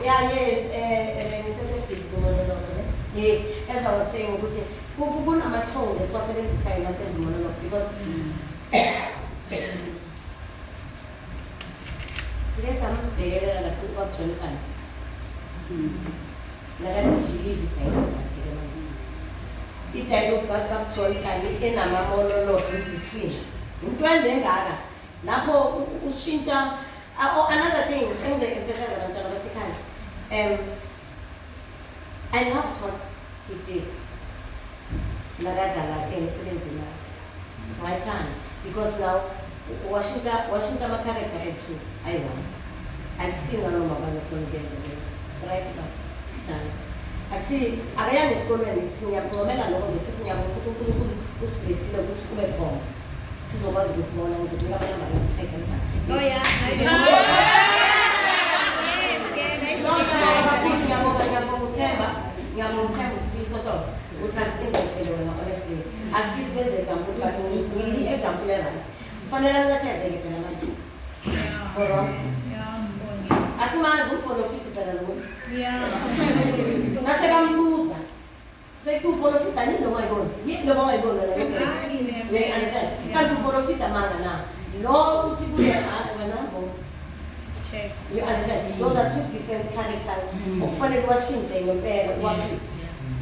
Yeah, yes, yes, as I was saying, kunama-tones esiwasebenzisayo nasenza monologue because sike sambhekelela kahle ubakuJohn Kani nakadilive idialogue yakhe manje idialogue kakuJohn Kani enama-monologue in between intwende engaka lapho ushintsha. Another thing engizoyi-emphasize abantwana basekhaya, I loved what he did nakadlala emsebenzini wakhe ngayithanda because now washintsha ama-character ethu ayi-one akusiyo nanoma abanye khona ukuyenzekela right ba akayanga esikolweni ukuthi ngiyabongela lokho nje futhi ngiyabonga ukuthi uNkulunkulu usiblessile ukuthi kube khona sizokwazi ukubona ngizobeka abanye abantu esithethe ngakho. Oh yeah, ngiyabonga usifiso Tobo ukuthi asibenzele wena honestly asifisi kwenza example but example right kufanele angathezeke phela manje asimazi uProfit phela lo nasekambuza sethi uProfit anini lo mayibona yini lo mayibona la you understand kanti uProfit amanga na lo uthi kuye wena mbo check you understand those are two different characters okufanele washintshe ngempela kwathi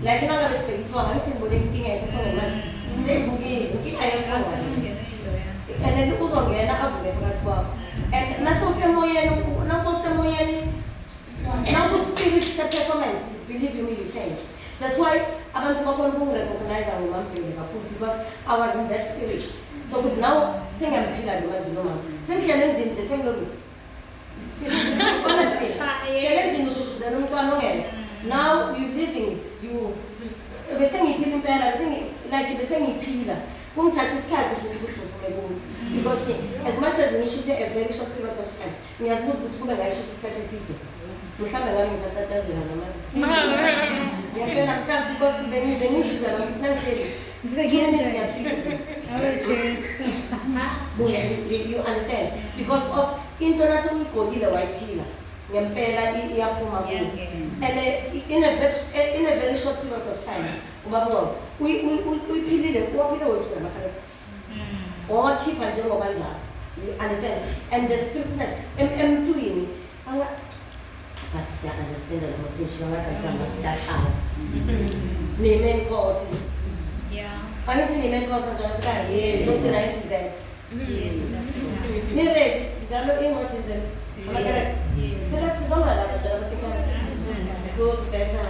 like nangabe sibhekithwa ngithi ngibone inkinga esithonga manje seyivukile inkinga yethanga and then uzongena avume phakathi kwakho and nasosemoyeni naku-spirit se-performance believe you me you change. That's why abantu bakhona ukungirecognize ngomambhele kakhulu because I was in that spirit so good now sengiyaphila lo manje noma sengidlela endlini nje sengilobisa honestly ngidlela endlini ushushuzela umntwana ongena now you living it you bese ngiphila impela bese ngiphila kungithatha isikhathi futhi ukuthi ngiphume kulo because as much as ngisho a very short period of time ngiyazibuza ukuthi kube ngayisho isikhathi eside mhlawumbe ngabe ngisatatazela namanje ngiyafena mhlawumbe because bengizizwa nangihleli 2 minutes you understand because of into nasuyigqokile wayiphila ngempela iyaphuma kulo and in a very short period of time ubabona uyiphilile waphile wethu namakhaletha wawakhipha njengoba njalo you understand and the strictness emntwini but siya understand the conversation ngathi sama-status ne-main course angithi ne-main course njengasikhaye zonke na-isizathu ni-ready njalo iy'ncwadi nje amakhaletha phela sizonga la bantwana basekhaya good better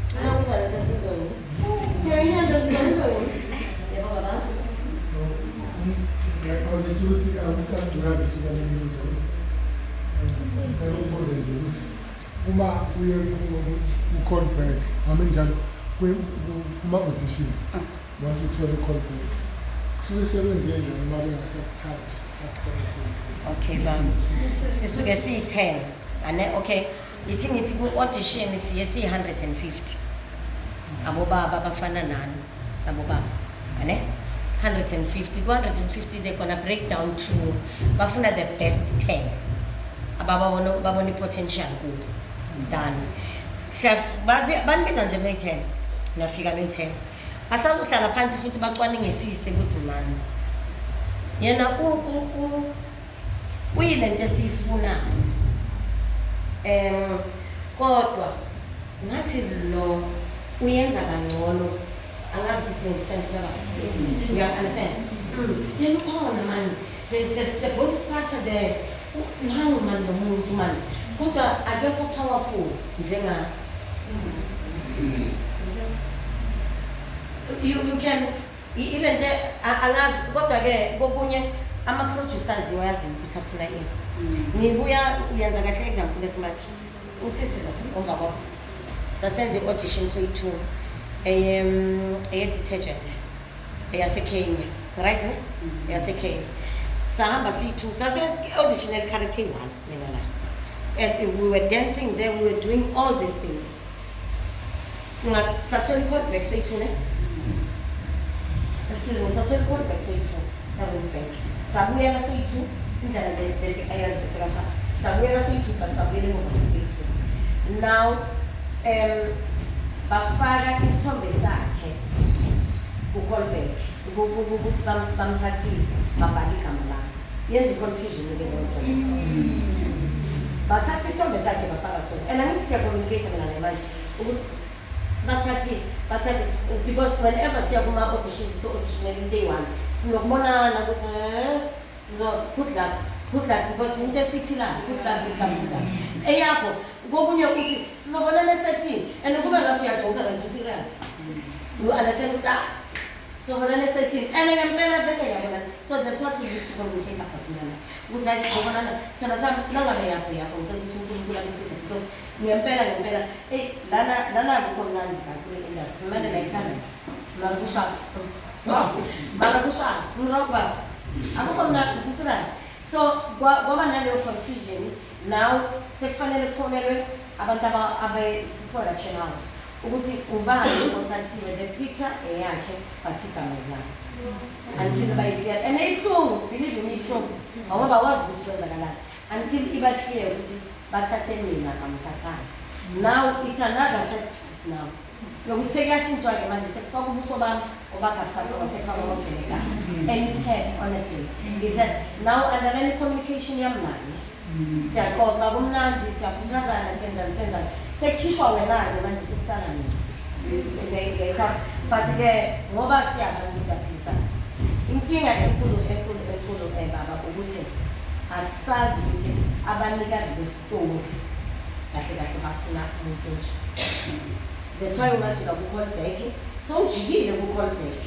sifuna ukuzwa lesesizoni ngiyayihanda zizonilweni yebo baba ngiyaqondisa ukuthi akukahlulabi kubalulekile ngicela ukubuza nje ukuthi uma uye ku-callback njalo kuma-audition once uthole i-callback kusuke sebenze njani uma bengasakuthathi okay baba sisuke siyi-10 okay ngithi ku-audition siye siyi-150 abobaba bafana nani abobaba 150 ku-150 they're gonna break down to bafuna the best 10 babona i-potential kubo done banibiza nje beyi-10 nafika beyi-10 asazohlala phansi futhi bacwaningisise ukuthi mani yena uyile nto esiyifunayo kodwa ngathi lo uyenza kangcono angazi ukuthi ngisense la you understand yena ukhona mani the body structure there nangu mani lo muntu mani kodwa akekho powerful njenga you can ile nto angazi kodwa-ke kokunye ama-producers wayaziyo ukuthi afuna ini ngibuya uyenza kahle example esimathi usisi lo omva kwakho sasenza i-audition soyi-2 eye-detergent eyasekenya right ne eyasekenya sahamba siyi-2 sase-auditionel character eyi-1 mina la and we were dancing there we were doing all these things sathola i-callback soyi-2 ne excuse me sathola i-callback soyi-2 naRosebank sabuyela soyi-2 indlela bese ayazi besekasha sabuyela soyi-2 but sabuyela emuva soyi-2 now bafaka isithombe sakhe ku-callback ukuthi bamthathile babhala igama lami yenza i-confusion ke lonto bathatha isithombe sakhe bafaka sona and angithi siya-communicate mina naye manje ukuthi bathathile because whenever siya kuma-audition so-auditionele day one sinokubonana ukuthi good luck because into esiphilayo good luck eyakho kokunye ukuthi sizobonana esetini and kube ngathi uyajoka kanti serious you understand ukuthi sizobonana esetini and ngempela bese ngiyabona so that's what we used to communicate about mina ukuthi hayi sizobonana sona sami nangabe yakho ngicela ukuthi uNkulunkulu akusise because ngempela lana akukho mnandi kakhulu industry manje nayithanda nje marakushaka mroba akukho mnandi serious so kwaba naleyo confusion now sekufanele kufonelwe abantu abe-production house ukuthi ubani othathiwe the picture eyakhe but igama lami until bayiclear and ibuhlungu believe me ibuhlungu ngoba bakwazi ukuthi kwenzakalani until iba clear ukuthi bathathe mina kamthathane now it's another set now yokuthi sekuyashintshwa-ke manje sekufaka ubuso bami obakhabisafaka sekufaka obabhelekana and it hurts honestly it hurts now underline communication yami naye siyaxoxa kumnandi siyakhuthazana senzani sekukhishwa wena-ke manje sekusala mina but-ke ngoba siyabantu siyaphilisana inkinga enkulu baba ukuthi asazi ukuthi abanikazi besitolo kahle bafuna umuntu nje that's why ungajika ku-callback sowujikile ku-callback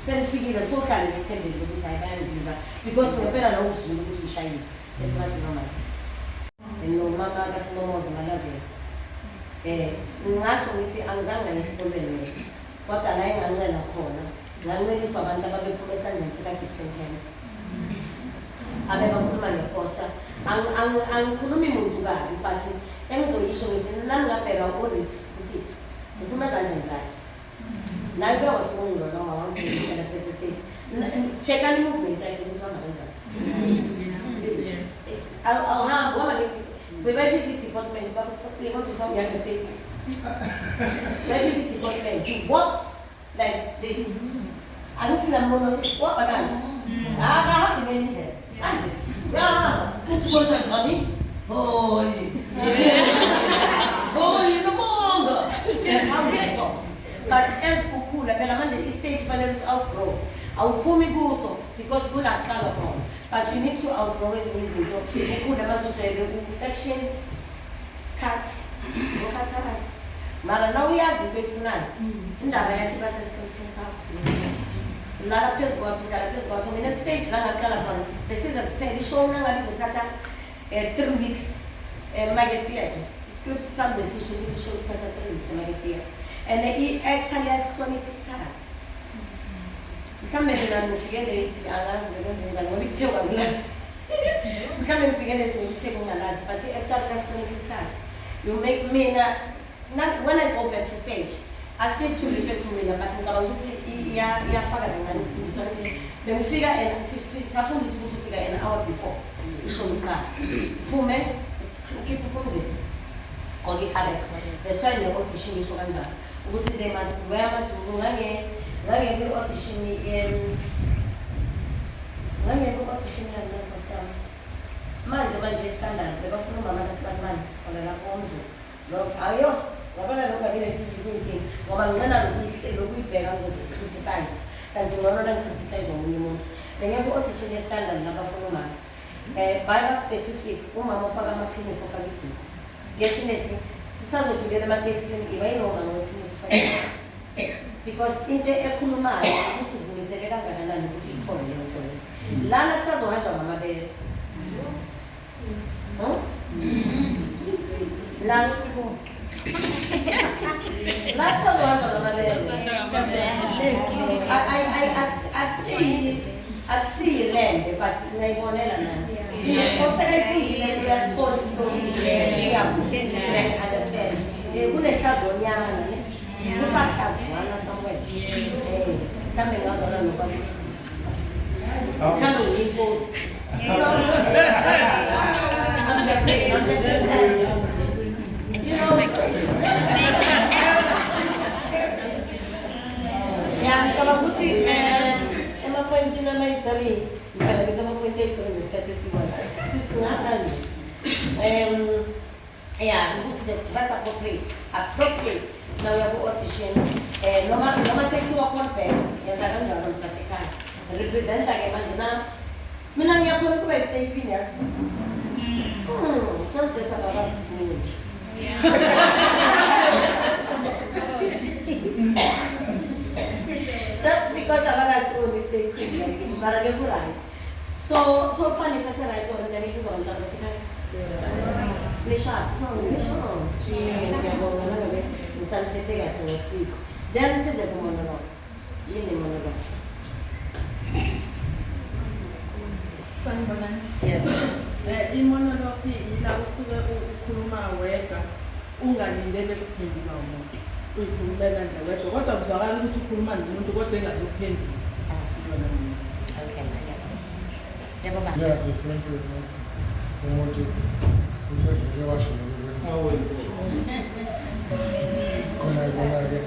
senifikile sohlale ngithembele ukuthi hayi bayangibiza because ngempela nawuzulu ukuthi ngishayile esibantu nomama nomama kaSimomozo ngalavela ngingasho ukuthi angizange ngesikolweni kodwa la engancela khona nganceliswa abantu ababephuma esandleni sika-Gibson Kent abebakhuluma ngeposta angikhulumi muntu kabi but engizoyisho ngithi nami ngabheka u-Rips kusithi ngikhuluma ezandleni zakhe naye kuya wathi ungilo noma wangikela sesestage check-ani movement yakhe ukuthi wahamba kanjani awuhambi wama ngithi bebebiza i-department babesiphile kodwa uthi awuyanga stage bebebiza i-department to walk like this angithi nambono ukuthi wahamba kanje akahambi ngenye indlela manje uyahamba uthi kwenza njani hoyi nomonga awuyethothi but as ukhula phela manje i-stage fanele si-outgrow awuphumi kuso because kulaqala khona but you need to outgrow ezinye izinto ukhule manje ujwayele ku-action cut zokhathalala mara na uyazi into efunayo indaba yakhe iba sescriptini sakho lala phezu kwaso mina stage la ngaqala khona besiza siphele ishow nangabe izothatha 3 weeks Market Theatre script sami besisho ukuthi ishow ithatha 3 weeks Market Theatre and i-actor liyasihlonipha isikhathi mhlawumbe mina ngifike late angazi bekwenze njani ngoba ikuthekwa ngilazi mhlawumbe ngifike late ngikuthekwa ungalazi but i-actor liyasihlonipha isikhathi you make mina when I go back to stage asike to refer to mina but ngicabanga ukuthi iyafaka kancane ukufundiswa bengifika and safundisa ukuthi ufika an hour before ishow iqala uphume ukhiphe uphumzile gqoke i-correct that's why ne-audition isho kanjalo ukuthi they must wear amaduku kwi-audition kwi-audition yami manje istandard bebafuna umama kasibakumani khona lapho omzulu ayo ngabona lokhu ngabile TV kuyinkinga ngoba ngincena lokuyibheka ngizozicriticize kanti ngcono nangicriticize omunye umuntu bengeke u-audition yestandard labafuna umama baba specific umama ofaka amaphinifu ofaka iduku definitely sisazogibela ematekisini iba yinomama wephinifu ofaka because into ekhulumayo ukuthi zimisele kangakanani ukuthi ithole leyo nto leyo lana kusazohanjwa ngamabele la kusazohanjwa ngamabele akusiyi lembe but ngayibonela nani osekayifundile uyasithola understand kunehlazonyana kusahlazwana somewhere mhlawumbe ngazona noba mhlawumbe ngiyinkosi you know ngiyacabanga ukuthi emapointini ama-3 ngifakakisa amapointi eyikhona ngesikhathi esikwazi isikhathi singaka nje ukuthi nje appropriate na uya ku-audition noma sekuthiwa callback yenza kanjalo mkasekhaya representa-ke manje na mina ngiyakhona ukuba isitayipini yazi just that abakasikunje just because abakasioni isitayipini mara ke ku-right so fani sase-right or ndanibuzwa bantwana basekhaya ngiyabonga nangabe ngisaliphethe kahle ngosiko then size kumonologo yini monologo Sanibonani. yes Imonologi ila usuke ukhuluma wedwa ungalindele ukuphendula umuntu. Uyikhululela nje wedwa kodwa kuzwakala ukuthi ukhuluma nomuntu kodwa engazophendula. okay yebo baba Yes, it's simple. Umuntu usevele washo khona-ke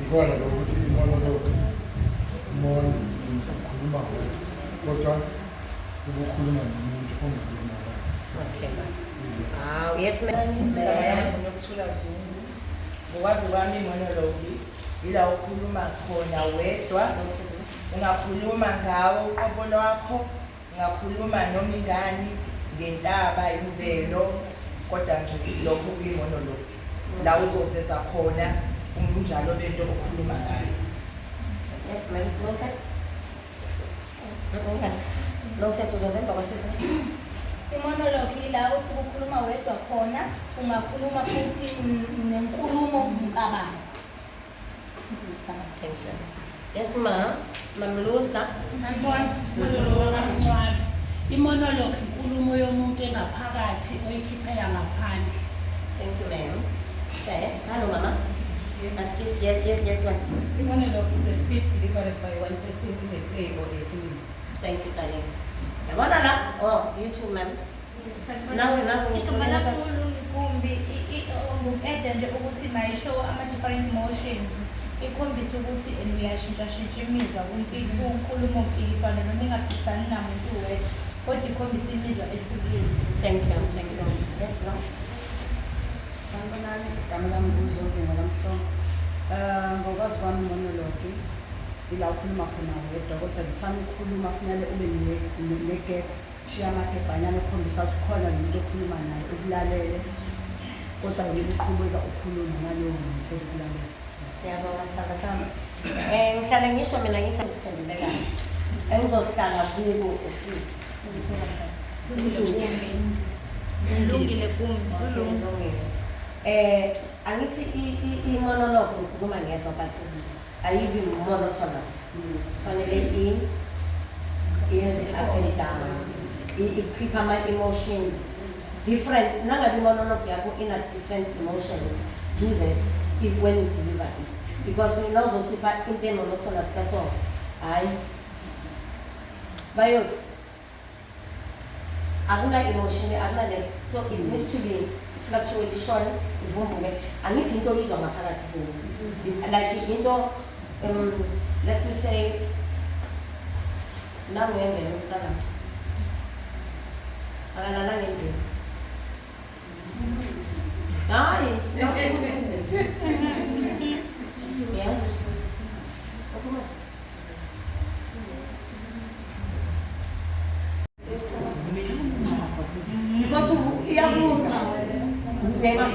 ikona lokuthi imonologi umuntu ukhuluma wedwa kodwa ukukhuluma nomuntu ongazimala. okay yes ma'am Nokuthula Zungu. Ngokwazi kwami imonologi ila ukhuluma khona wedwa, ungakhuluma ngawo uqobo lwakho, ungakhuluma noma ingani ngentaba imvelo kodwa nje lokho kuyimonologi la uzoveza khona ubunjalo bento okhuluma ngayo. yes ma'am Nothetha uzozemba kwasisi Imonologi la usuke ukhuluma wedwa khona ungakhuluma futhi nenkulumo mcabango. thank you yes mamluza Imonologi inkulumo yomuntu engaphakathi oyikhiphela ngaphandle. thank you ma'am hello mama askis yes one Monologue is a speech delivered by one person in a play or a film. thank you darling yabona la you too ma'am nawe Isibhala kakhulu kumbi ede nje ukuthi mayishow ama-different emotions ikhombisa ukuthi uyashintsha imizwa kunkulumo mpikiswano noma ingaphikisani namuntu wedwa kodwa ikhombisa imizwa ehlukile. thank you yes Sanibonani, igama lami uZobhenga Lamhlongo. Ngokwazi kwami imonologi ila ukhuluma khona wedwa kodwa ngithanda ukukhuluma kufanele ube negap shiya amagebhanyana ekhombisa ukuthi khona nomuntu okhuluma naye ukulalele kodwa wena uqhubeka ukhuluma nalowo muntu okulalela. siyabonga sithanda sami ngihlale ngisho mina ngithi asiphendule kahle engizohlala kubo esisi Kulungile kumbi. angithi imonologo ngikhuluma ngedwa but ayibi monotonous fanele yenze up and down ikhipha ama-emotions different nangabe imonologo yakho ina different emotions do that if when you deliver it because nawuzosipha into emonotonous kaso hayi bayothi akuna emotion akuna next so it needs to be fluctuation ivumbuke angithi into izwa ngaphakathi kuwo like into let me say nangembele umntana akalala ngendlela hayi yeah because iyabuza ngema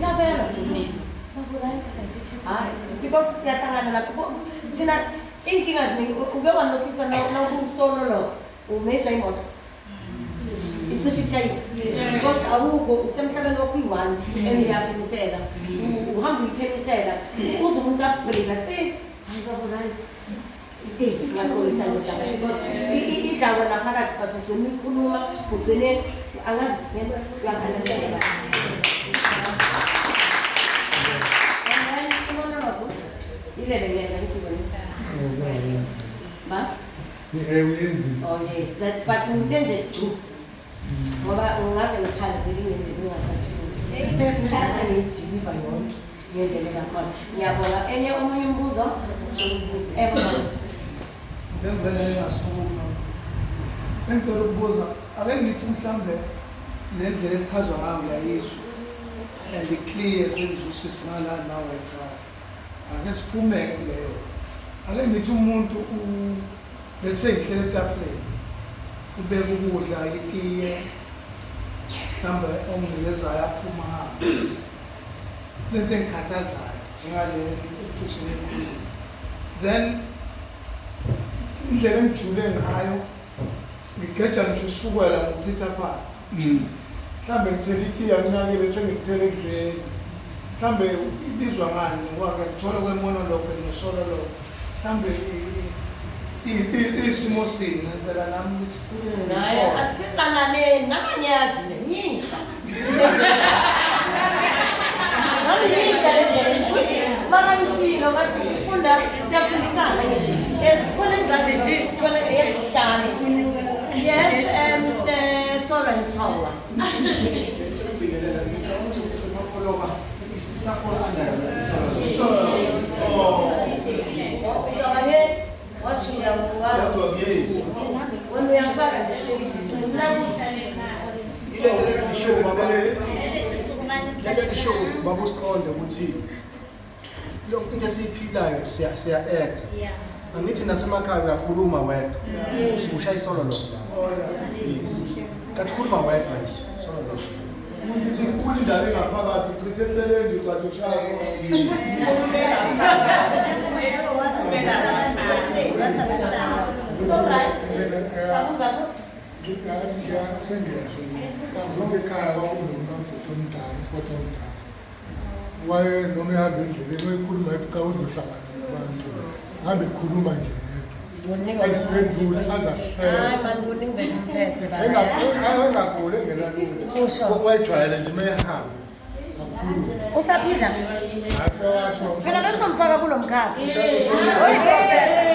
navela hayi because siyahlangana lapho thina inkinga ziningi uke wanothisa nawusolo lokho umezwa imoto icishe ichayisa because awukho usemhlabeni okuyi-1 and uyaphimisela uhamba uyiphimisela uze umuntu abhrika thi hayi babo right because idlawa naphakathi but ugcine ukhuluma ugcine angazi ngenza uyangi-understand and then imonologo ilele ngenza ngithi wena ba Uyenzile. oh yes that but ngithe nje ju ngoba ngaze ngikhala vele ngembizi ngingasathuli ngase ngiyidiliva yonke ngendlela engakhona. Ngiyabonga. Enye omunye umbuzo? Bengivele ngingasukuma. Engicela ukubuza, ake ngithi mhlambe le ndlela echazwa ngayo ngiyayizwa. And clear sengizwisisa ngala nawe echaza. Ake siphumeke kuleyo. Ake ngithi umuntu let's say ngihlele etafuleni. Ubeka ukudla itiye. Mhlambe omnikezayo aphuma hamba. Lento engikhathazayo njengale ecishe nenkulu. Then indlela engijule ngayo ngigeja nje usukela ngokuchitha phansi. Mhlambe ngithela itiye kancane bese ngithela ekudleni. Mhlambe ibizwa ngani ngoba ngithola kwemonologue nesolo lo. Mhlambe isimo sini ngenzela nami ukuthi Naye asizanane namanyazi yintsha. Mama ngishilo ngathi siyafundisana ngithi esikhona emzansi khona esihlanu. Yes, Mr. Soren Sowa. When we are fathers, babusiqonde ukuthi yonke into esiyiphilayo siya-act. Angithi nasemakhaya uyakhuluma wedwa. Usushaya isolo lokho. Yes. Kanti khuluma wedwa nje. Solo lokho. ukuthi indaba engaphakathi uchithe eceleni ucathi ushaya. So right. Sabuza futhi. Ukuthi ekhaya kwakunomuntu omdala, ifoto omdala. Waye noma ehamba endleleni uyikhuluma ebucayi uzohlangana nabantu. Hambe ekhuluma nje yedwa. Aziphendule, azahlele. Hayi man kuningi bengiphethe baba. Engaguli engenalutho. Wayijwayele nje uma ehamba. Usaphila? Asewasho. Phela besomfaka kulo mkhakha. Oyi professor.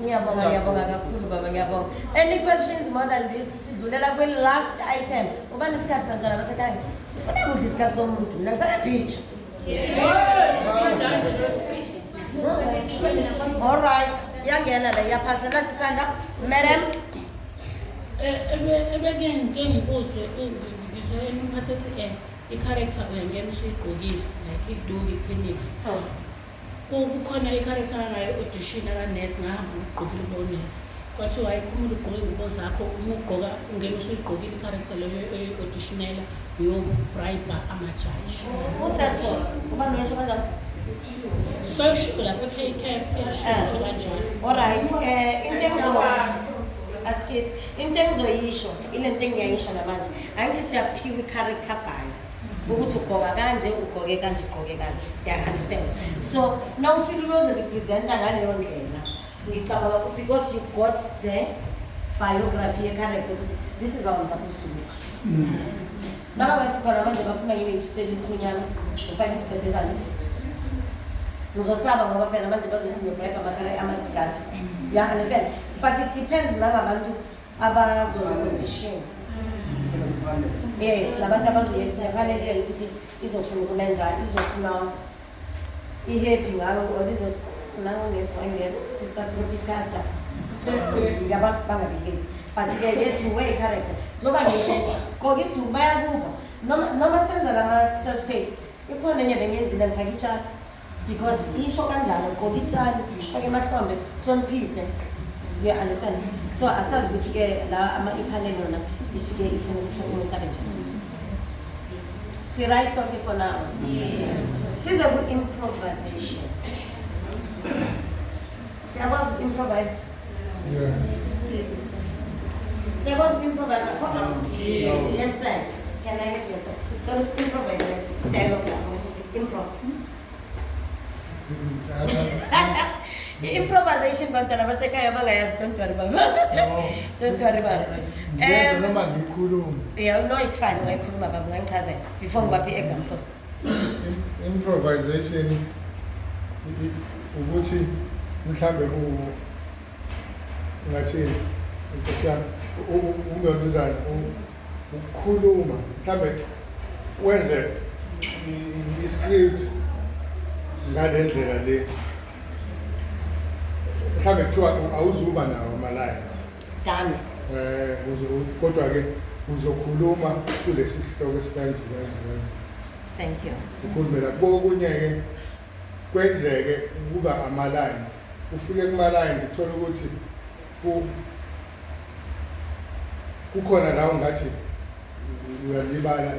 Ngiyabonga kakhulu baba, ngiyabonga. Any questions more than this? Sidlulela kwe last item. Uba nesikhathi kancane basekhaya. Ufuna ukudla isikhathi somuntu. Mina ngisayapitch. All right. Yangena la yaphasa nasisanda. Madam. Ebeke ngibuzwe ngizwe umphathethi i-character uyangena usuyigqokile like iduku iphinifu. Kukhona i-character ngayo audition akanesi ngahamba ugqokile ubonesi. Kwathiwa ayikhumula ugqoke ingubo zakho uma ugqoka ungena usuyigqokile i-character leyo auditionela uyobribe amajaji. Usetho. Uba nesho kanjani? Bayosho lapha eKK yasho kanjani. All right. Into engizoyisho ilento engiyayisho namanje angithi siyaphiwa i-character bhayo ukuthi ugqoka kanje ugqoke kanje ugqoke kanje. You understand? So now ufika uyozirepresenta ngaleyo ndlela ngicabanga because you got the biography ye-character ukuthi this is how I'm supposed to look. Naba bathi khona manje bafuna ngibe ngitshela ikhunyana ufake isithebezane ngizosaba ngoba phela manje bazothi ngiyobribe amajaji. You understand? But it depends nangabantu abazo-audition. Yes, labantu abazo-yes nepanel ukuthi izofuna ukulenza, izofuna i-happy ngayo or izothi nangonesibangela sister Tropicata. Yabantu bangabikeli. But yes, you wear a character. Njoba ngisho gqoka iduku bayakuba noma senza lama self-tape. Ikhona enye bengiyenzile ngifake itshali. Because isho kanjalo gqoka itshali, fake emahlombe, hloniphise. You understand? So asazi ukuthi ke la ipanel yona isuke ifuna ukuthi umuntu abe njani. Si right something for now. Yes. Size ku improvisation. Siyakwazi ku improvise? Yes. Siyakwazi ku improvise? Yes sir. Can I have your song? Let's improvise next dialogue la ukuthi improv. Improvisation bantwana basekhaya bangayazi, don't worry baba. Don't worry baba. Noma ngikhuluma. Yeah, no, it's fine. Ungayikhuluma baba, ungangichazela before ngibaphe example. Improvisation ukuthi mhlambe ngathi Nkosi yami, ungiyombuzana ukukhuluma mhlambe wenze i-script ngale ndlela le mhlambe kuthiwa awuzuba nawo ama-lines done. kodwa-ke uzokhuluma kulesi sihloko esikanje Thank you. ukhulumela kokunye-ke kwenzeke ukuba ama-lines ufike kuma-lines uthole ukuthi kukhona la ungathi uyalibala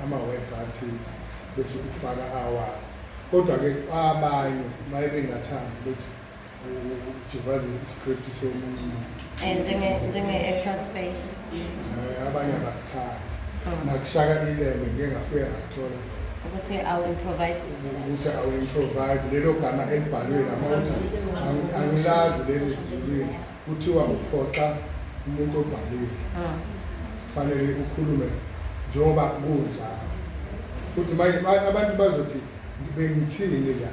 ama-words athize bese ufaka awakho kodwa-ke abanye maye bengathandi ukuthi ujivaze iscript somuntu Njenge-actor space. abanye abakuthandi nakushaka ilembe ngeke ngafike ngathola Ukuthi awu-improvise. ukuthi awu-improvise lelo gama elibhalwe lamauthi angilazi leli zilwini kuthiwa uphoxa umuntu obhalile kufanele ukhulume njengoba kunjalo ukuthi manje abantu bazothi bengithini la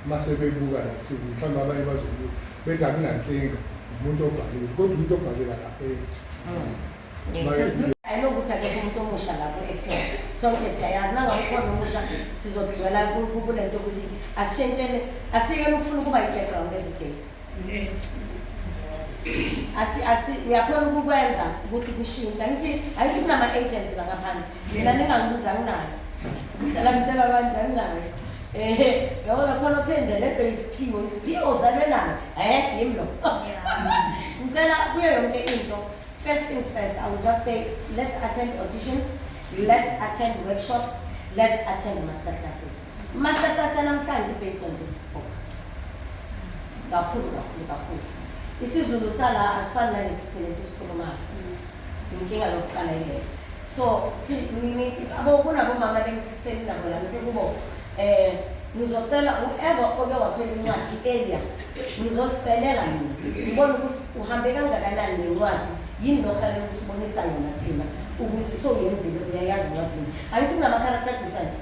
mase bebuka la TV mhlawumbe abanye bazobuka bethi akunankinga umuntu obhalile kodwa umuntu obhalile akaphethe I know ukuthi akekho umuntu omusha lapho e-acting. Sonke siyayazi nangakhona omusha sizodwela kule nto ukuthi asishentshele asikele ukufuna ukuba i-background everyday. Uyakhona ukukwenza ukuthi kushintsha angithi kunama-agents la ngaphandle mina ningangibuza anginayo dala ngitshela abantu anginayo yabona khona kuthe nje le isiphiwo uzalwe nayo yimi lo ngicela kuyo yonke into. First things first, I would just say, let's attend auditions, let's attend workshops, let's attend masterclasses. Masterclass namhlanje based on this book. Kakhulu. Isizulu sala asifani nalesithini esisikhulumayo. Inkinga lokuqala ile. So, kunabomama bengisiseli nabo la ngithi kubo ngizocela whoever oke wathola incwadi earlier ngizosicelela mina. Ngibona ukuthi uhambe kangakanani nencwadi. Yini lokhalela ukusibonisa yona thina ukuthi soyenzile uyayazi incwadini angithi kunama-character different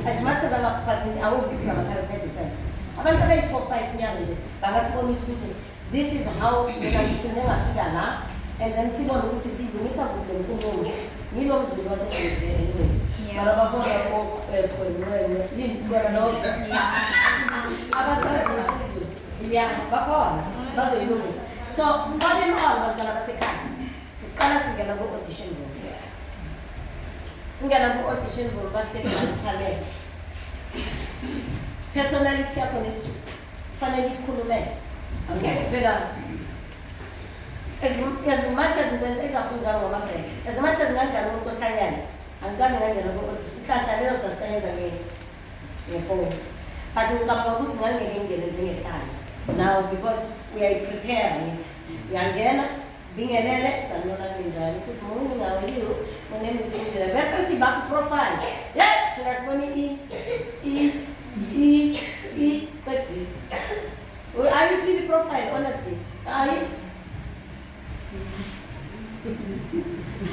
as much as angaphathini awukuthi kunama-character different abantu abayi-4-5 nyanga nje bangasibonisa ukuthi this is how mina ngifune ngafika la and then sibone ukuthi siyilungisa kuhle nkulumo yilo mzulu wasenhliziyo anyway mara babona khonwenwe yini kona lokho abasazi isizulu ya bakhona bazoyilungisa. So, all in all, bantwana basekhaya siqala singena ku-audition room. Singena ku-audition room bahleli ngaphanele. Personality yakho next to kufanele ikhulumele. Angeke phela as much as ngenza example njalo ngama-break, as much as nganjani umuntu ohlanyana, angikaze ngangena ku-audition. Inhlanhla leyo sasenza ngefoni. But ngicabanga ukuthi ngangeke ngingene njengehlanya. Now, because we are preparing it, we are going good morning, how are you? My name is Angela. Best see back profile. Yeah, so that's when are you pretty profile, honestly? Are you?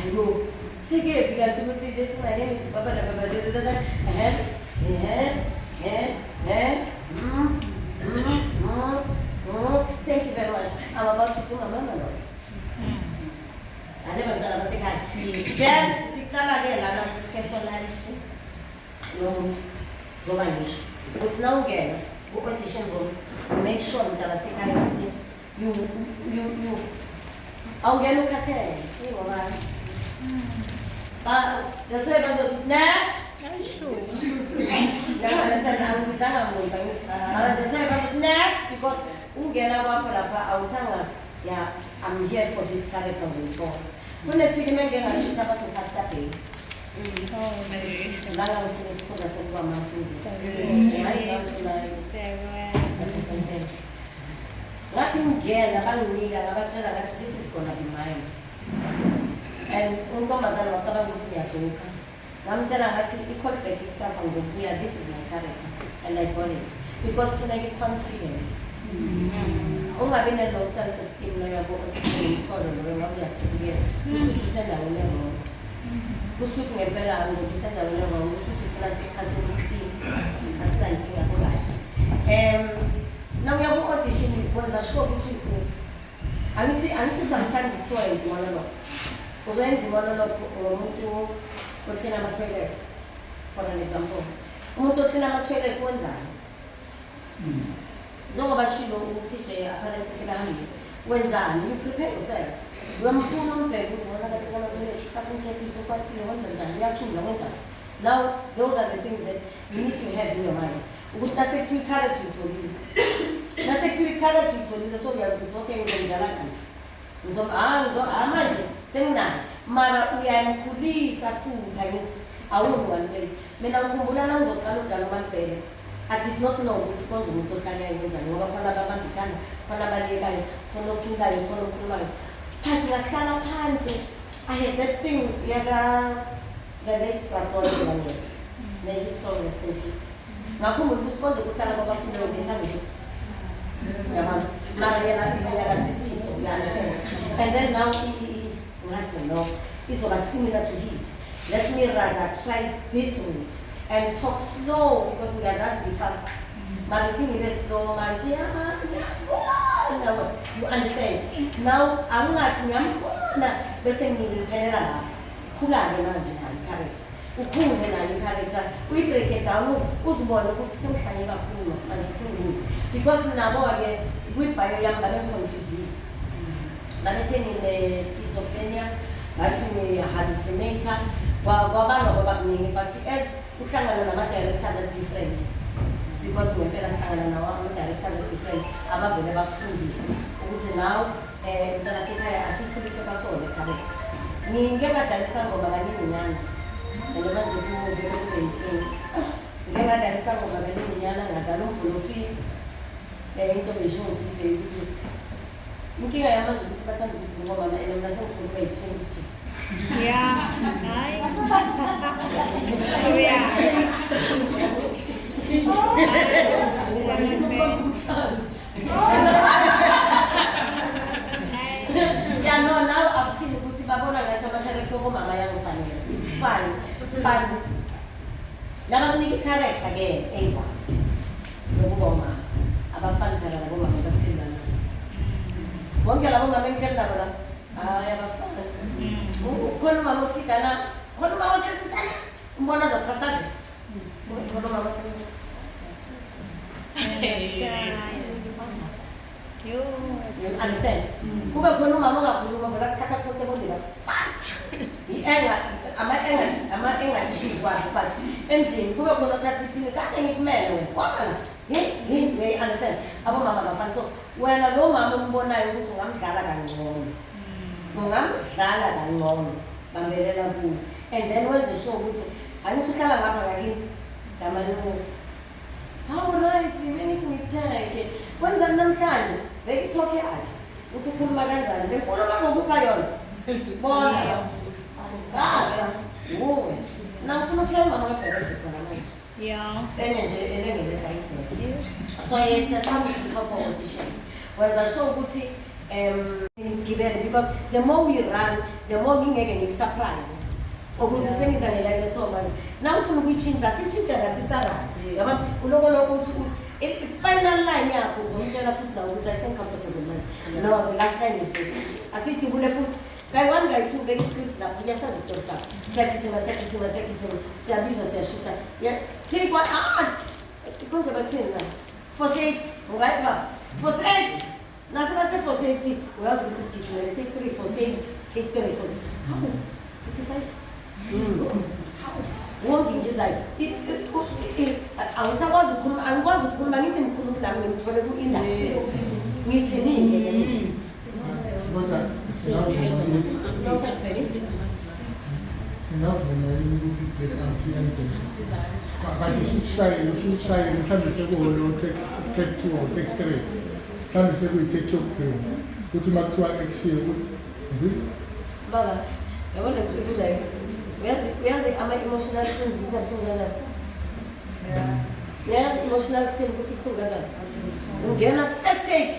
I know. See, you got to see this. My name is Papa. Thank you very much. I'm about to do my monologue. I never done a second. Then, Sikala Gela, personality. No, Giovanni. Because now again, audition room, make sure that I say, you, I'll get look at it. That's why I was next. Next, because I'm here for this character. When the film again, I should have to pass that day. Now I was in the school as a woman. What's in Gale, this is gonna be mine. And Unkomazan, whatever which we are talking. This is my character, and I got it because when I get confidence, I've been a low self-esteem. Now I go to follow. We are severe. We should send our level. We should get better. We should send our level. We should feel as if clean. That's the thing about it. Now we are auditioning. Once I show you, angithi sometimes kuthiwa yenza monologue. Uzoyenza monologue ngomuntu oklina ama-toilet, for an example. Umuntu oklina ama-toilet wenzani? Njengoba shilo u-TJ apparently sekahambile, wenzani? You prepare yourself. Uyamfuna umbheke ukuthi wona kade ama-toilet, afunchephisa ukwatile, wenza njani, uyachula, wenzani? Now, those are the things that you need to have in your mind. Ukuthi nasekuthiwa i-character uyitholile. Nasekuthiwa i-character uyitholile, so uyazi ukuthi okay ngizomdlala kanje. Manje senginayo. Mara uyamkhulisa futhi angithi awubi one place. Mina ngikhumbula la ngizoqala ukudlala uMampela. I did not know ukuthi konje umuntu ohlala yenzani ngoba khona ababambikana, khona abalekayo, khona okhulayo, khona okhulumayo. Phathi ngahlala phansi. I had that thing the late brother Daniel. May his soul rest in peace. Ngakhumbula ukuthi konje kuhlala kwabafundi ngethanda ukuthi mara yasisiso, you understand? And then now no, it's similar to his. Let me rather try this route and talk slow because we are be fast. Mariting is slow, you understand? Now I'm not listening to Kulage marginal character. Ukhule nani character. We break it down. Uzibona ukuthi semhlanye kakhulu manje because nabo ake kwiBio yami babe confused. Bathi ngine schizophrenia, bathi ngine hallucinator, kwabanga kwabakuningi but as uhlangana nama-directors are different because ngempela sihlangana nawo ama-directors are different abavele bakufundise ukuthi now mntana sekhaya asikhulise basole correct. Ngike ngadlalisa ngoma kaNininyana and manje kuvele kube yinkinga. Ngike ngadlalisa ngoma kaNininyana ngadlala uMbulofit into besho uTJ ukuthi inkinga yamanje ukuthi bathanda ukuthi ngoba mina sengifuna ukuyichange. Yeah, hayi. Yeah, no, now I've seen ukuthi babona ngathi ama-character omama yangifanele. It's fine. But nabakunika i-character ke eyiba nokuba umama abafani phela nabomama baphila nathi. Bonke labo mama engiphila nabo la hayi abafani. Khona umama othidana, khona umama othethisana, umbona azaqhaqhaza. Khona umama othethisana. You understand? Kube khona umama ongakhuluma vele akuthatha phose ebondela. Ama-enga issues wakhe but endlini kube khona othatha iphini kade ngikumele wena. Wafana. You understand? Abomama abafani. So wena lo mama umbonayo ukuthi ungamdlala kangcono. Ungamdlala kangcono. Bambelela kuyo. And then wenze sure ukuthi angithi uhlala ngapha ngakini. Damanu. How right, ngithi ngijeke. Kwenzani namhlanje? Beke talk yakhe. Uthi ukhuluma kanjani? Benkulu bazokupha yona. Bona. Sasa. Uwe. Na ngifuna ukutshela mama webheke khona manje. Yeah. Nje elengele sayithe. So yes, that's how we become for auditions. Wenza sure ukuthi ngibele because the more we run, the more ngingeke ngikusurprise. Ukuze sengizanelele so much. Na ufuna ukuyichinja, sichinja ngasisara. Yaba ulokolo ukuthi final line yakho uzomtshela futhi nawe ukuthi ayisengcomfortable manje. No, the last line is this. Asidubule futhi. Guy 1, guy 2, big scripts lapho kuyasazi story sakho. Siyagijima, siyabizwa, siyashutha. Yeah, take one konje bathini la? For safety, right ba? For safety. Nasebathe for safety, uyazi ukuthi sigijimele take 3 for safety, take 3 for safety. How? 65? Wonke ngizayo. Angikwazi ukukhuluma ngithi ngikhuluma nami ngithole ku-industry. Ngithi ninge ke mina. Singavuma ukuthi bheka athi kanti usishayile mhlawumbe sekuwolo take 2 or take 3 mhlawumbe sekuyi-take yokuphela ukuthi uma kuthiwa action Baba, yabona kubuzayo. Uyazi ama-emotional scenes ukuthi abuhlungu kanjani? Uyazi emotional scene ukuthi kubuhlungu kanjani? Ungena first take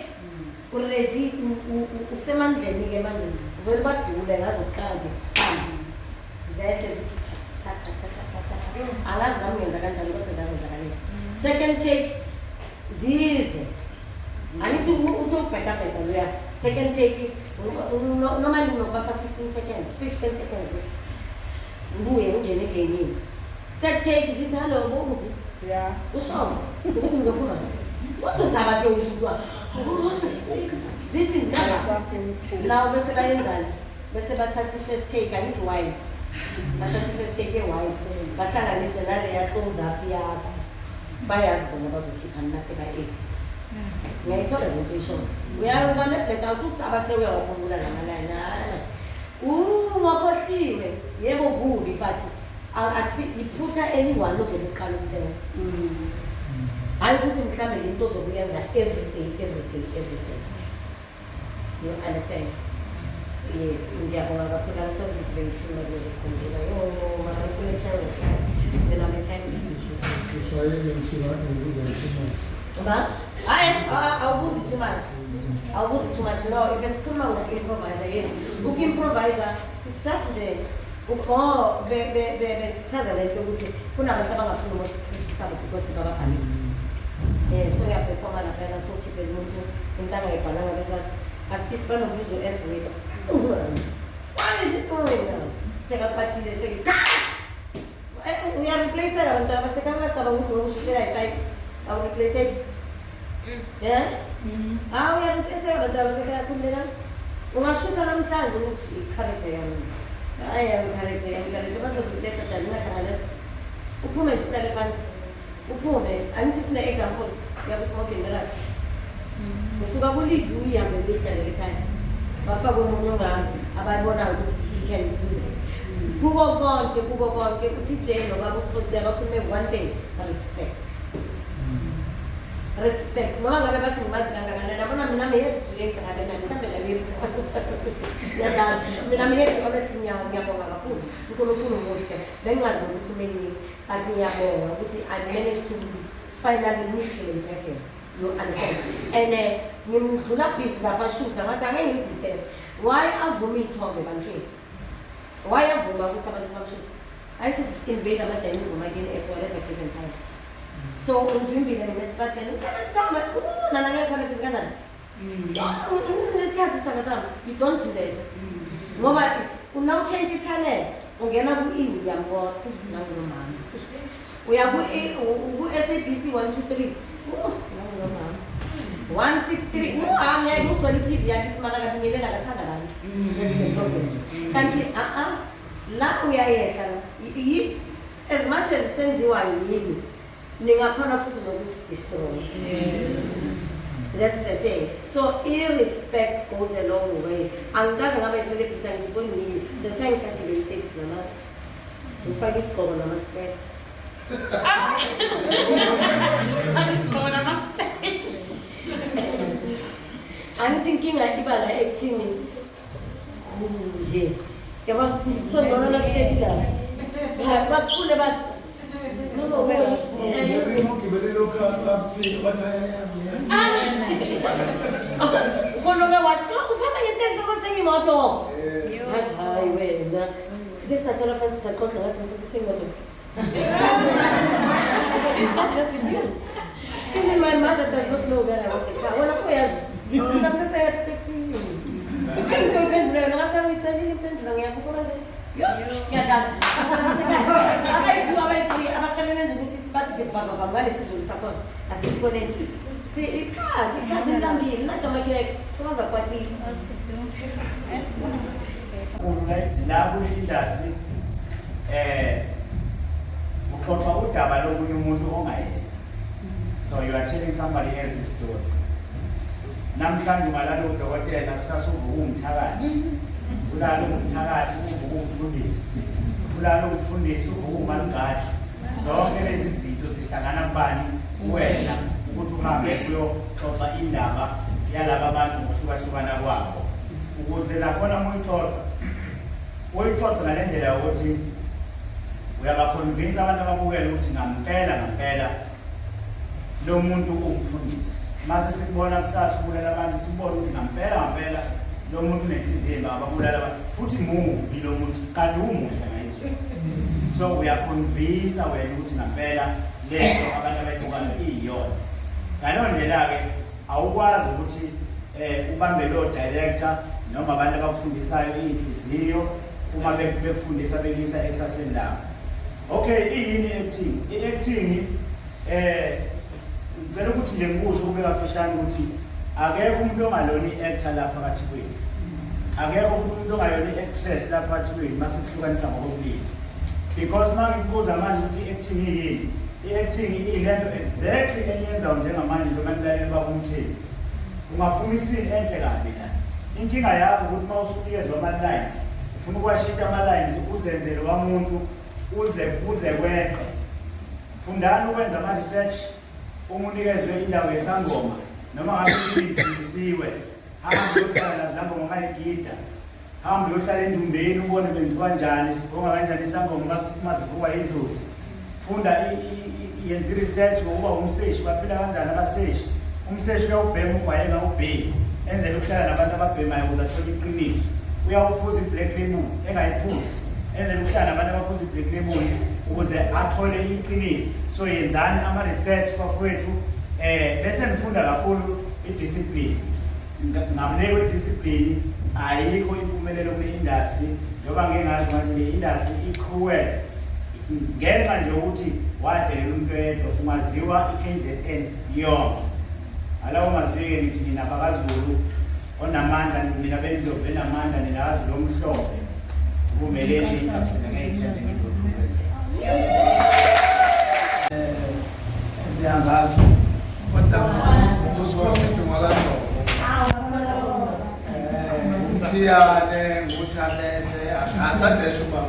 already usemandleni-ke manje uvele badule ngazokuqala nje zehle zithi angazi nami ngenza kanjani kodwa zazenzakalela. Second take zize angithi uthi ukubhekabheka loya second take normally unobaka 15 seconds ukuthi ngibuye ngene egamini. Third take zithi hello bobu. Yeah. Usho ukuthi ngizokhuluma. What uzaba ke uzwa? Zithi ndaba. Now bese bayenzani? Bese bathatha first take angithi white. Bathatha first take white. Bahlanganise nale ya close up yakho. Bayazi bona bazokhipha nase ba edit. Ngiyayithola lento isho. Uyazi bane blackout uthi abathe uyawakhumbula lamalana. Ngakhohliwe. Yebo kubi but akusiphutha anyone ozokuqala ukulenza. Hayi ukuthi mhlambe into ozokuyenza every day. You understand? Yes, ngiyabonga kakhulu asazi ukuthi bengithuma lokuzokhumbula. Yo, mara ufuna challenge right. Then I'm time issue. Kusayele ngishilana ngizachima. Ba? Awubuzi too much. Awubuzi too much. No, besikhuluma ngoku-improvisa. Yes, uku-improvisa it's just nje besichaza lento ukuthi kunabantu abangafuni umosha iscript sabo because bababhalile. So uyaperforma laphana so ukhiphe umuntu into angayibhalanga bese athi asikisi banokubiza u-F wethu. What is it doing now? Sekaphathile uyareplace abantu abasekangacabanga ukuthi ngokushutela i-5 awureplace it. Yeah? Uyareplace abantu abasekakhulela. Ungashutha namhlanje ukuthi i-character yami. Character bazoreplace dani ngahlangana. Uphume nje uhlale phansi. Uphume. Angithi sine example yakusmoking mirrors. Usuka ku-lead uyihambe uyihlalele ekhaya. Bafake umuntu ongahambi abayibona ukuthi he can do that. Kuko konke uthi Jane nobaba uSifotile bakhulume one thing, respect. Noma ngabe bathi ngibazi kangakanani nabona mina mehephi ekhaya mhlambe la mina mehephi honestly ngiyabonga kakhulu. uNkulunkulu muhle. Bengazi ukuthi umeni athi ngiyabonga ukuthi I managed to finally meet him in person. You understand? And ngimdlula busy lapha shoot ngathi angeke ngidisturb. Why avuma ithombe bantwini? Why avuma ukuthi abantu bamshoot? Ayithi invade amadami ngoma again at whatever given time. So umvimbile mina estradeni uthanda sithamba nana ngeke khona busy kanjani? Nesikhathi sithanda sami. You don't do that. Ngoba una change channel ungena ku-E uyambona nangomama. Uya ku-SABC 123 nangomama. 163 ngeke ugcwele i-TV yakithi mara kabingelela kathanda abantu. That's the problem. Kanti la uyayehla as much as senziwa yini ningakhona futhi nokusidestroy. That's the thing. So irrespect goes a long way. Angikaze ngabe celebrity ngisiboni nini. The time Saturday takes nama. Ufake isigqoko nama-specs. Angithi inkinga iba la ekuthini nje. Yabona so ngona nasikephi la. Bakufune bathi no. Konobe wathi usaba ngeteksi ukuthenga imoto. Hayi hayi wena. Sike sahlala phansi saxoxa ngathi ngifuna ukuthenga imoto. Even my mother does not know that I want a car. Wena soyazi. Ngisese taxi. Ayinto iphendulayo ngathi angithelile imphendula ngiyakubona nje. Yo, ngiyadlala. Abayi-3 abakhalele nje ukuthi bathi ngivava ngalesi sizulu sakhona. Asisiboneni. Isikhathi mlambili nadomakeke sibaza kwatile. La kwi-industry uxoxa udaba lomunye umuntu ongayena. So you are telling somebody else's story. Namhlanje malalo udokotela kusasa uvuka umthakathi. Kulalo umthakathi uvuka umfundisi. Kulalo umfundisi uvuka umalugaju. Zonke lezi zinto zihlangana kubani? Wena ukuthi uhambe kuyoxoxa indaba yalaba bantu ngokuhlukahlukana kwabo. Ukuze lakhona uyixoxa ngale ndlela yokuthi uyabaconvince abantu ababukela ukuthi ngampela lo muntu umfundisi. Mase sikubona kusasa ukubulela abantu sibone ukuthi ngampela lo muntu unenhliziyo ababulala abantu futhi mubi lo muntu kanti umuhle ngayizwe. So uyaconvince wena ukuthi ngampela lento abantu abayibukayo iyona. Ngaleyo ndlela ke awukwazi ukuthi ubambe lo director noma abantu abakufundisayo inhliziyo uma bekufundisa bekisa exercise lapho. Okay, iyini acting? I-acting ngicela ukuthi nje ngikusho ukubeka fishane ukuthi akekho umuntu ongalona i-actor lapha phakathi kwenu. Akekho futhi umuntu ongalona i-actress lapha phakathi kwenu masikuhlukanisa ngokubili. Because mangikubuza manje ukuthi i-acting yini? I-acting ilento exactly enyenza njengamanje njengoba nilaleli bakumtheni. Ungaphuma isini enhle kabi la. Inkinga yakho ukuthi mawusukezwe ama-lines, ufuna ukwashintsha ama-lines uzenzele wamuntu uze kweqe. Fundani ukwenza ama-research, unikezwe indawo yesangoma noma ngabe isisiwe. Hamba uyohlala nazangoma mayigida. Hamba uyohlala endumbeni ubone benziwa kanjani, sibonga kanjani isangoma masivukwa idlozi. Funda yenza research ngokuba umseshi baphila kanjani abaseshi. Umseshi uyawubhema ugwayeka ubheki. Enzele ukuhlala nabantu ababhemayo ukuze athole iqiniso. Uyawuphuza i-black label engayiphuzi. Enzele ukuhlala nabantu abaphuza i-black label ukuze athole iqiniso. So yenzani ama-research bafowethu bese nifunda kakhulu i-discipline. Ngamle kwe-discipline ayikho impumelelo kule-industry njengoba ngeke ngazi manje le-industry i-cruel. Ngenxa nje ukuthi wadelela umuntu oyedwa kungaziwa i-KZN yonke. Alawo mazwike ngithi nina bakaZulu onamandla nina bendlovu benamandla nina kaZulu omhlophe uvumeleni ingabisene ngeyithende ngidothuke. Ndiyangazi kodwa uzosebenza ngakho. Ngiyane nguthalethe akade shuba.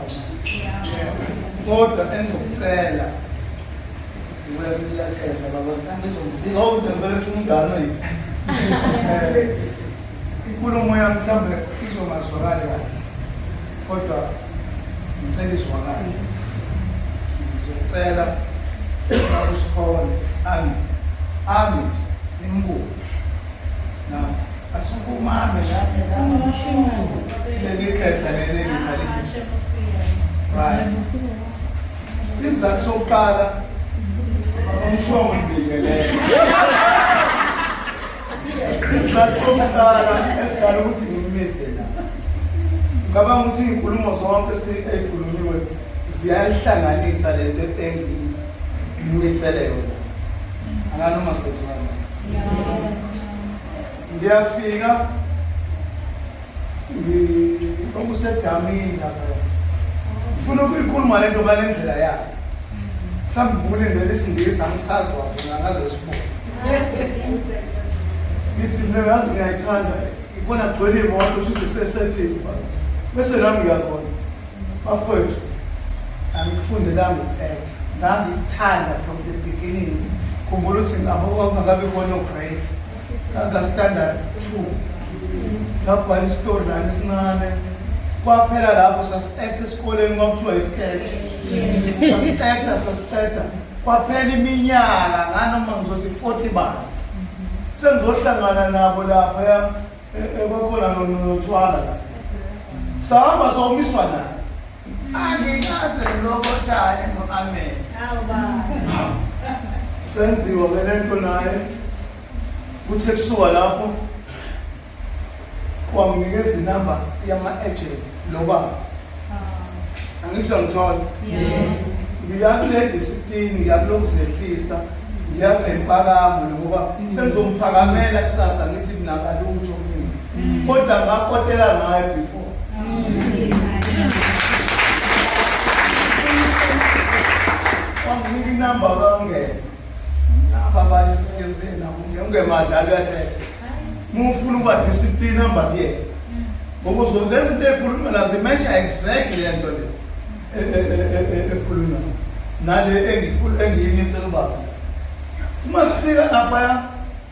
Kodwa engizokucela ngiyakhetha baba ngizomsika ukudembele umngane. Inkulumo yami mhlambe izongazwakali kahle. Kodwa ngicela izwakale. Ngizocela usikhona ami nimbuko. Na asukumame la ngikhetha leli ngithaliphi. Right. Isizathu sokuqala umshongo ngibingelele. Isizathu sokuqala esikhala ukuthi ngimise la. Ngicabanga ukuthi inkulumo zonke ezikhulunywe ziyayihlanganisa lento engiyimisele yona. Anganoma sezwana. Ngiyafika okusedamini lapha. Ufuna ukuyikhuluma lento ngalendlela yakhe. Mhlawumbe ulindele isingisi angisazi wafuna ngaze isibuko. Ngithi ngiyazi ngiyayithanda ibona gcwele imoto ukuthi sesethini bese nami ngiyakhona. Bafowethu angikufunde la ngokuact. Ngangikuthanda from the beginning. Khumbula ukuthi ngabongabe khona ugrade. Kanga standard 2. Ngabhala istory nani sincane. Kwaphela lapho sasi-act esikoleni kwakuthiwa isketch. Sasi-acta. Kwaphela iminyaka nganoma ngizothi 40 bani. Sengizohlangana nabo lapha kwakhona nothwala la. Sahamba somiswa naye. Angikaze ngilokotane no-amen. Senziwa ke lento naye. Kuthe kusuka lapho wanginikeza inamba yama-agent loba angisho ngithola ngiyakule discipline ngiyakulokuzehlisa ngiyakule ngoba sengizomuphakamela kusasa ngithi mina kalutho kimi kodwa ngakotela ngaye before wanginika inamba kangena lapha abanye sikezeni ungemadlalo uyathetha mufuna ukuba discipline hamba kuyena ngoba lezi zinto ekhulunywa nazo imesha exactly lento le ekhulunywa nale engiyimisela ubaba uma sifika lapha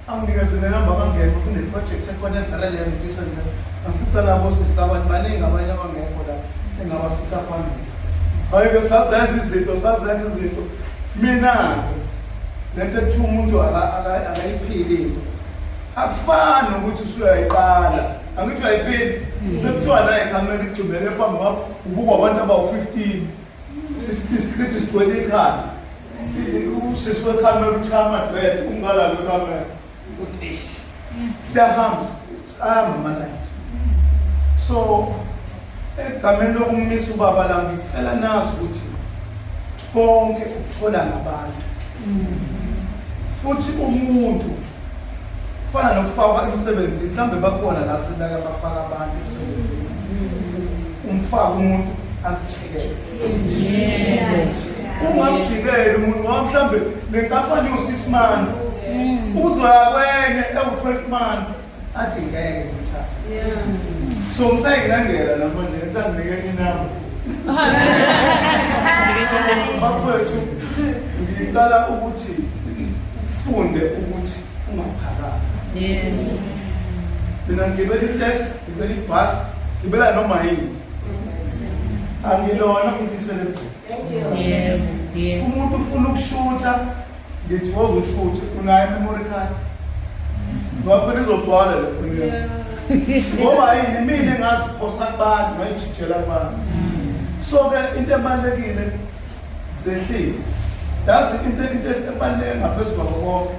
anginikeze nenamba kangena kuneproject ekhona eferele yangidisana afica labo sisabantu baningi abanye abangekho la engabafica phambili hayi-ke sazenza izinto mina-ke lento ekuthi umuntu akayiphili into akufani nokuthi usuyayiqala angithi uyayiphili sekuthiwa la ikhamera igcimele phambi kwakho ubukwa abantu abawu-15 isikrithi sigcwele ikhanda usisi wekhamera uchama dred ungalalo kamera uthi siyahamba ahamba amalanga. So egameni lokumisa ubaba la ngicela nazi ukuthi konke ukuthola ngabantu futhi umuntu kufana nokufaka emsebenzini mhlambe bakhona la sebaka bafaka abantu emsebenzini umfaka umuntu akuchekele ungakujikeli umuntu mhlambe lenkampani u6 months uzoya kwenye ewu12 months athi ngeke ngithatha so ngisayinandela namanje ngithanda ngenye inamba bafethu ngicala ukuthi funde ukuthi ungaphakami mina ngibela itaxi ngibela ibhasi ngibela noma yini angilona futhi celebrate umuntu ufuna ukushutha ngithi wozushutha unayo memory card ngoba izogcwala le foni ngoba yini mina engaziphosta abantu ngayijijela abantu so ke into ebalekile zehlisi yazi into ebaleke ngaphezulu kwakho konke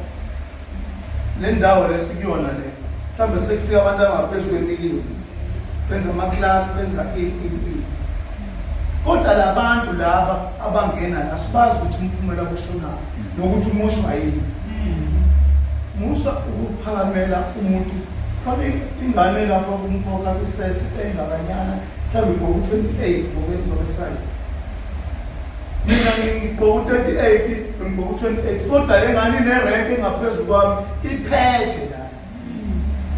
le ndawo lesikuyona le mhlambe sekufika abantu abangaphezulu kwemiliyoni benza amaklasi benza kodwa labantu laba abangena la sibazi ukuthi umphumela kushonayo nokuthi umushwa yini musa ukuphakamela umuntu kabe ingane lapha kumphoka kwisex engakanyana mhlawumbe ngo28 ngokwesize mina ngigo38 ngo28 kodwa lengane nerank engaphezulu kwami iphethe la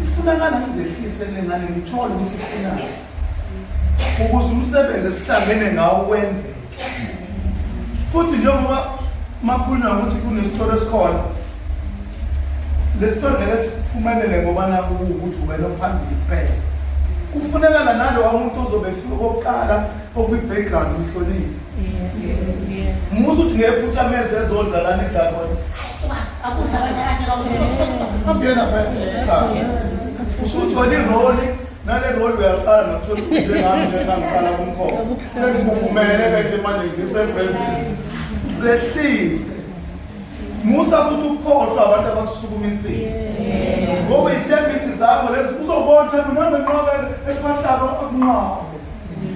ifunakala ngizehlise lengane ngithole ukuthi ifunana ukuze umsebenzi esihlangene ngawo wenze futhi njengoba makhuluma ukuthi kunesitolo esikhona lesitolo ngeke siphumelele ngoba naku ukuthi wena phambili kuphela kufunekala nalo umuntu ozobe efika okokuqala okwi-background umhloniphi musu uthi ngephutha ameze ezodla lana edla khona ambiyena phela usuthole iroli nale role uyaqala nokuthola ukuthi njengami njengangiqala kumkhokha sengikuphumele ke manje ngisevezini zehlise musa futhi ukukhohlwa abantu abakusukumisile ngoba ithembisi zakho lezi uzobona noma nqobe esimahlaba akunqabe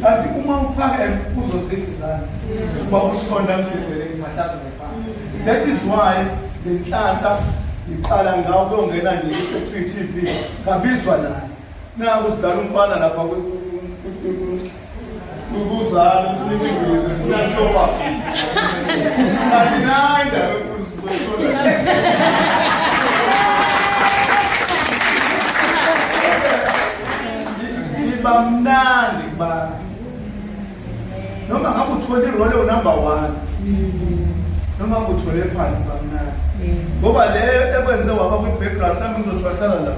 kanti uma uphakeme uzozithi izandla kuba usonda mdedele impahla ngephansi. That is why lenhlanhla iqala ngawo kuyongena nje ku-TV ngabizwa naye naku sidala umfana lapha ukuzala usinike ingwizi uyasoba kanti bamnandi kubantu noma ngabe uthole irole unumber 1 noma ngabe uthole phansi bamnandi ngoba le ekwenze waba kwi-background mhlawumbe uzothwahlala la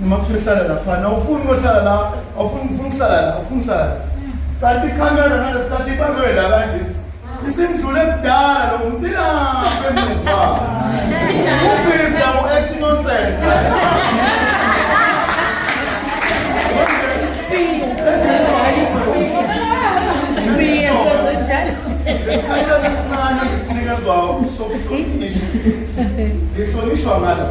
noma kuthiwa hlala lapha awufuni ukuhlala la awufuni ukuhlala la awufuni ukuhlala la kanti ikhamera ngalesikhathi ibambe la kanje isimdlule kudala lo muntu ilapha emuva ubhizi nawo acting nonsense Lesikhathi esincane ngisinikezwa sokuhlonishwa ngalo